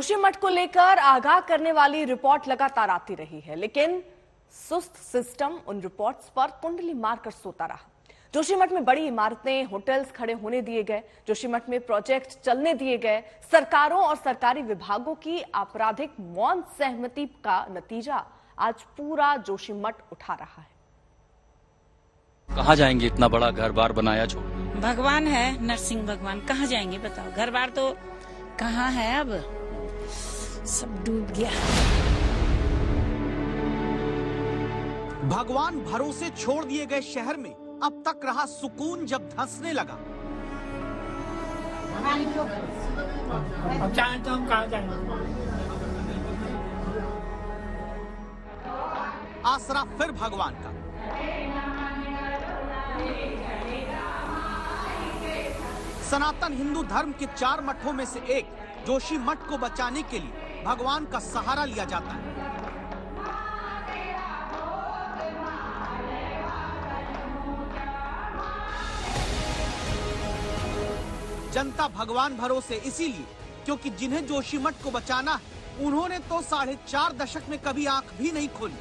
जोशीमठ को लेकर आगाह करने वाली रिपोर्ट लगातार आती रही है, लेकिन सुस्त सिस्टम उन रिपोर्ट्स पर कुंडली मारकर सोता रहा। जोशीमठ में बड़ी इमारतें, होटल्स खड़े होने दिए गए, जोशीमठ में प्रोजेक्ट चलने दिए गए। सरकारों और सरकारी विभागों की आपराधिक मौन सहमति का नतीजा आज पूरा जोशीमठ उठा रहा है। कहाँ जाएंगे? इतना बड़ा घर बार बनाया छोड़। भगवान है, नरसिंह भगवान, कहाँ जाएंगे बताओ? घर बार तो कहाँ है, अब सब डूब गया। भगवान भरोसे छोड़ दिए गए शहर में अब तक रहा सुकून जब धंसने लगा। अब चाहे तो हम कहाँ जाएंगे? आसरा फिर भगवान का। सनातन हिंदू धर्म के 4 मठों में से एक जोशी मठ को बचाने के लिए भगवान का सहारा लिया जाता है। जनता भगवान भरोसे इसीलिए क्योंकि जिन्हें जोशी मठ को बचाना है उन्होंने तो 4.5 दशक में कभी आंख भी नहीं खोली।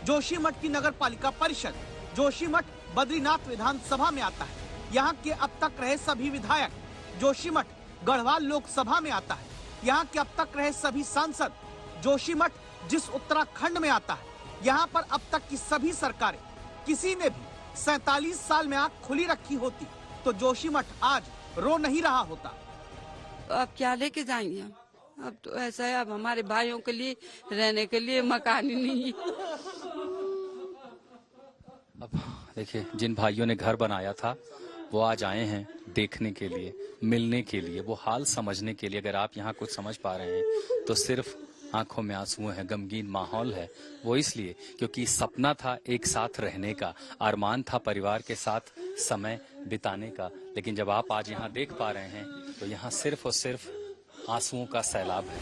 जोशीमठ की नगर पालिका परिषद जोशीमठ बद्रीनाथ विधानसभा में आता है। यहाँ के अब तक रहे सभी विधायक जोशीमठ गढ़वाल लोकसभा में आता है। यहाँ के अब तक रहे सभी सांसद जोशीमठ जिस उत्तराखंड में आता है। यहाँ पर अब तक की सभी सरकारें, किसी ने भी 47 साल में आंख खुली रखी होती तो जोशीमठ आज रो नहीं रहा होता। अब क्या लेके जाएंगे हम? अब तो ऐसा है, अब हमारे भाइयों के लिए रहने के लिए मकान ही नहीं है। अब देखिए, जिन भाइयों ने घर बनाया था वो आज आए हैं देखने के लिए, मिलने के लिए, वो हाल समझने के लिए। अगर आप यहाँ कुछ समझ पा रहे हैं तो सिर्फ आंखों में आंसू है, गमगीन माहौल है। वो इसलिए क्योंकि सपना था एक साथ रहने का, अरमान था परिवार के साथ समय बिताने का। लेकिन जब आप आज यहाँ देख पा रहे हैं तो यहाँ सिर्फ और सिर्फ आंसुओं का सैलाब है।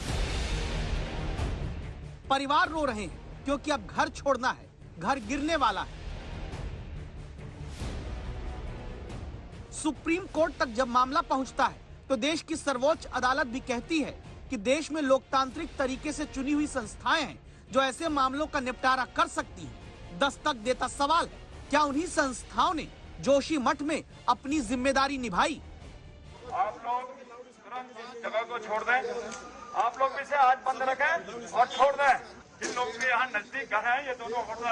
परिवार रो रहे हैं क्योंकि अब घर छोड़ना है, घर गिरने वाला है। सुप्रीम कोर्ट तक जब मामला पहुंचता है तो देश की सर्वोच्च अदालत भी कहती है कि देश में लोकतांत्रिक तरीके से चुनी हुई संस्थाएं हैं जो ऐसे मामलों का निपटारा कर सकती हैं। दस्तक देता सवाल है, क्या उन्हीं संस्थाओं ने जोशी मठ में अपनी जिम्मेदारी निभाई? आप लोग तुरंत इस जगह को छोड़ दें। आप लोग भी से आज बंद रखें और छोड़ दें। जिन लोगों के यहाँ नजदीक घर हैं, ये दोनों होटल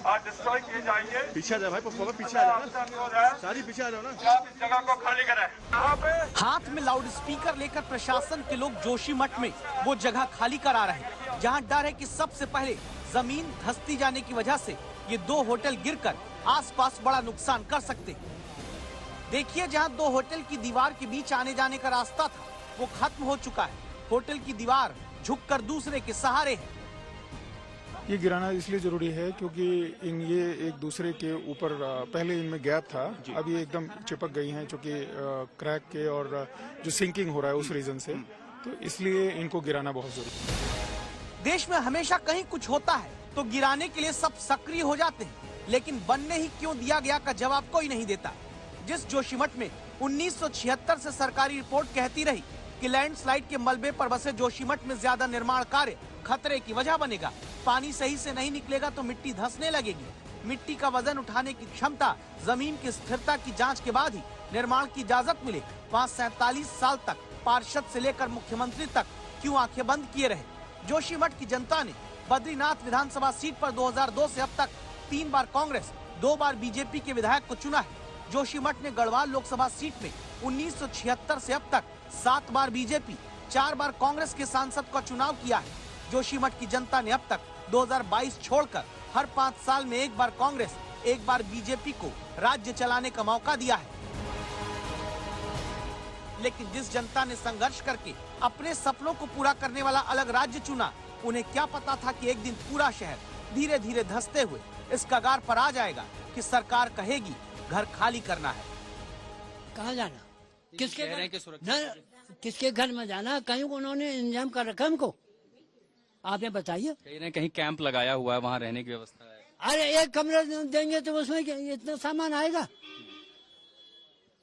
आज डिस्ट्रॉय किए जाएंगे। पीछे आ जाए भाई, पीछे आ जाओ, सारी पीछे आ जाओ ना। आप इस जगह को खाली करें। यहाँ पे हाथ में लाउड स्पीकर लेकर प्रशासन के लोग जोशी मठ में वो जगह खाली करा रहे हैं जहाँ डर है कि सबसे पहले जमीन धंसती जाने की वजह से ये 2 होटल गिरकर आसपास बड़ा नुकसान कर सकते हैं। देखिए, जहाँ 2 होटल की दीवार के बीच आने जाने का रास्ता था वो खत्म हो चुका है। होटल की दीवार झुककर दूसरे के सहारे है। ये गिराना इसलिए जरूरी है क्योंकि ये एक दूसरे के ऊपर पहले इनमें गैप था, अब ये एकदम चिपक गई हैं क्योंकि क्रैक के और जो सिंकिंग हो रहा है उस रीजन से, तो इसलिए इनको गिराना बहुत जरूरी है। देश में हमेशा कहीं कुछ होता है तो गिराने के लिए सब सक्रिय हो जाते हैं, लेकिन बनने ही क्यों दिया गया का जवाब कोई नहीं देता। जिस जोशीमठ में 1976 से सरकारी रिपोर्ट कहती रही कि लैंडस्लाइड के मलबे पर बसे जोशीमठ में ज्यादा निर्माण कार्य खतरे की वजह बनेगा, पानी सही से नहीं निकलेगा तो मिट्टी धंसने लगेगी, मिट्टी का वजन उठाने की क्षमता, जमीन की स्थिरता की जांच के बाद ही निर्माण की इजाजत मिले, वहाँ 47 साल तक पार्षद से लेकर मुख्यमंत्री तक क्यों आंखें बंद किए रहे? जोशीमठ की जनता ने बद्रीनाथ विधानसभा सीट पर 2002 से अब तक 3 बार कांग्रेस, 2 बार बीजेपी के विधायक को चुना है। जोशीमठ ने गढ़वाल लोकसभा सीट में 1976 से अब तक 7 बार बीजेपी, 4 बार कांग्रेस के सांसद का चुनाव किया है। जोशीमठ की जनता ने अब तक 2022 छोड़कर हर 5 साल में 1 बार कांग्रेस, 1 बार बीजेपी को राज्य चलाने का मौका दिया है। लेकिन जिस जनता ने संघर्ष करके अपने सपनों को पूरा करने वाला अलग राज्य चुना, उन्हें क्या पता था कि एक दिन पूरा शहर धीरे धीरे धंसते हुए इस कगार पर आ जाएगा कि सरकार कहेगी घर खाली करना है। कहाँ जाना? किसके घर में जाना? कहीं उन्होंने इंतजाम कर रखा हमको, आपने बताइए। कहीं ना कहीं कैंप लगाया हुआ है, वहाँ रहने की व्यवस्था है। अरे एक कमरा देंगे तो उसमें इतना सामान आएगा?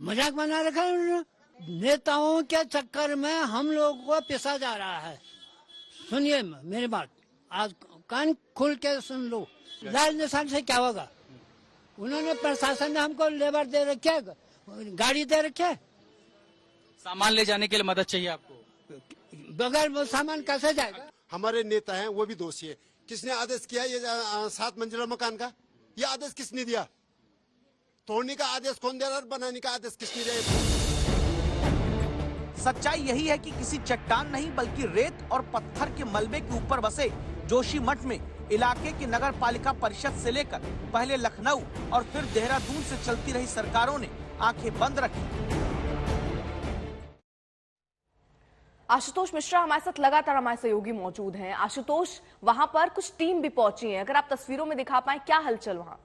मजाक बना रखा है उन्होंने। नेताओं के चक्कर में हम लोगों को पिसा जा रहा है। सुनिए मेरी बात, आज कान खुल के सुन लो। लाल निशान से क्या होगा? उन्होंने, प्रशासन ने हमको लेबर दे रखे, गाड़ी दे रखे, सामान ले जाने के लिए मदद चाहिए आपको, बगैर वो सामान कैसे जाएगा? हमारे नेता हैं वो भी दोषी है। किसने आदेश किया ये 7 मंजिला मकान का? ये आदेश किसने दिया? तोड़ने का आदेश कौन दे रहा है? बनाने का आदेश किसने दिया? सच्चाई यही है कि किसी चट्टान नहीं बल्कि रेत और पत्थर के मलबे के ऊपर बसे जोशीमठ में इलाके की नगर पालिका परिषद से लेकर पहले लखनऊ और फिर देहरादून से चलती रही सरकारों ने आंखें बंद रखी। आशुतोष मिश्रा हमारे साथ लगातार हमारे सहयोगी मौजूद हैं। आशुतोष, वहां पर कुछ टीम भी पहुंची है, अगर आप तस्वीरों में दिखा पाए क्या हलचल वहां?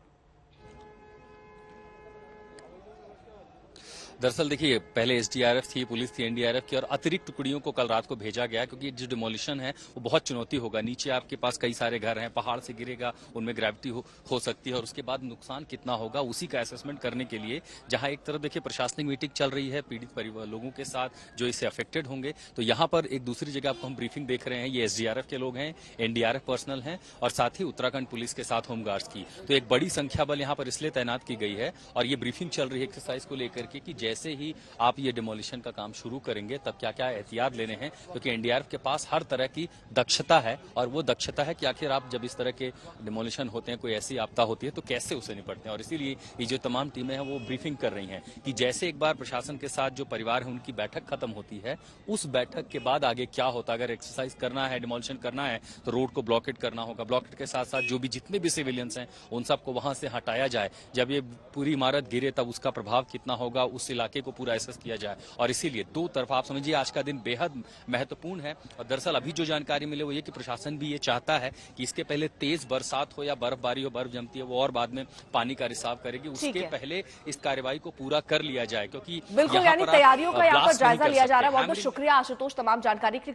दरअसल देखिए, पहले एसडीआरएफ थी, पुलिस थी, एनडीआरएफ की और अतिरिक्त टुकड़ियों को कल रात को भेजा गया, क्योंकि जो डिमोलिशन है वो बहुत चुनौती होगा। नीचे आपके पास कई सारे घर हैं, पहाड़ से गिरेगा, उनमें ग्रेविटी हो सकती है और उसके बाद नुकसान कितना होगा उसी का असेसमेंट करने के लिए जहां एक तरफ देखिए प्रशासनिक मीटिंग चल रही है पीड़ित परिवार लोगों के साथ जो इससे अफेक्टेड होंगे, तो यहाँ पर एक दूसरी जगह आपको हम ब्रीफिंग देख रहे हैं। ये एसडीआरएफ के लोग हैं, एनडीआरएफ पर्सनल हैं और साथ ही उत्तराखंड पुलिस के साथ होमगार्ड्स की, तो एक बड़ी संख्या बल यहाँ पर इसलिए तैनात की गई है और ये ब्रीफिंग चल रही है एक्सरसाइज को लेकर के कि जैसे ही आप ये डिमोलिशन का काम शुरू करेंगे तब क्या क्या एहतियात लेने हैं, क्योंकि एनडीआरएफ के पास हर तरह की दक्षता है और वो दक्षता है कि आखिर आप जब इस तरह के डिमोलिशन होते हैं, कोई ऐसी आपदा होती है तो कैसे उसे निपटते हैं। और इसीलिए ये जो तमाम टीमें हैं वो ब्रीफिंग कर रही हैं कि जैसे एक बार प्रशासन के साथ जो परिवार है उनकी बैठक खत्म होती है, उस बैठक के बाद आगे क्या होता है। अगर एक्सरसाइज करना है, डिमोलिशन करना है तो रोड को ब्लॉकेट करना होगा, ब्लॉकेट के साथ साथ जो भी जितने भी सिविलियंस हैं उन सबको वहां से हटाया जाए। जब ये पूरी इमारत गिरे तब उसका प्रभाव कितना होगा उस इलाके को पूरा एसेस किया जाए। और इसीलिए दो तरफ आप समझिए आज का दिन बेहद महत्वपूर्ण है। और दरअसल अभी जो जानकारी मिले वो ये कि प्रशासन भी ये चाहता है कि इसके पहले तेज बरसात हो या बर्फबारी हो, बर्फ जमती है वो और बाद में पानी का रिसाव करेगी, उसके पहले इस कार्रवाई को पूरा कर लिया जाए, क्योंकि बिल्कुल, यानी तैयारियों का यहाँ पर जायजा लिया जा रहा है। बहुत बहुत शुक्रिया आशुतोष तमाम जानकारी के